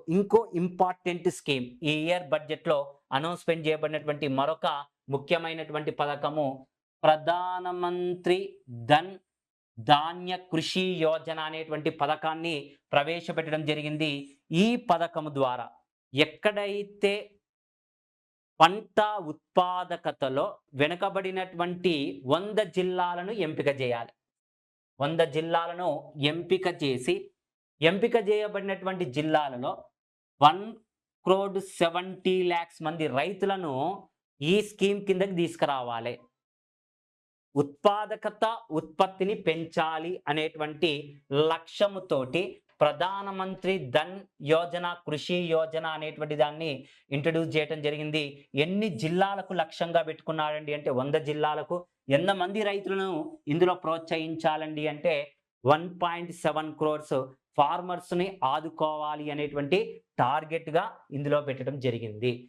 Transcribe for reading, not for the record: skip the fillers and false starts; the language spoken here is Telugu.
ఇంకో ఇంపార్టెంట్ స్కీమ్ ఈ ఇయర్ బడ్జెట్‌లో అనౌన్స్‌మెంట్ చేయబడినటువంటి మరొక ముఖ్యమైనటువంటి పథకము ప్రధానమంత్రి ధన్ ధాన్య కృషి యోజన అనేటువంటి పథకాన్ని ప్రవేశపెట్టడం జరిగింది. ఈ పథకము ద్వారా ఎక్కడైతే పంట ఉత్పాదకతలో వెనుకబడినటువంటి 100 జిల్లాలను ఎంపిక చేయాలి. 100 జిల్లాలను ఎంపిక చేసి, ఎంపిక చేయబడినటువంటి జిల్లాలలో 1,70,00,000 మంది రైతులను ఈ స్కీమ్ కిందకి తీసుకురావాలి. ఉత్పాదకత, ఉత్పత్తిని పెంచాలి అనేటువంటి లక్ష్యముతోటి ప్రధానమంత్రి ధన్ యోజన, కృషి యోజన అనేటువంటి దాన్ని ఇంట్రొడ్యూస్ చేయడం జరిగింది. ఎన్ని జిల్లాలకు లక్ష్యంగా పెట్టుకున్నాడండి అంటే 100 జిల్లాలకు. ఎంతమంది రైతులను ఇందులో ప్రోత్సహించాలండి అంటే 1.7 క్రోర్స్ ఫార్మర్స్‌ని ఆదుకోవాలి అనేటువంటి టార్గెట్‌గా ఇందులో పెట్టడం జరిగింది.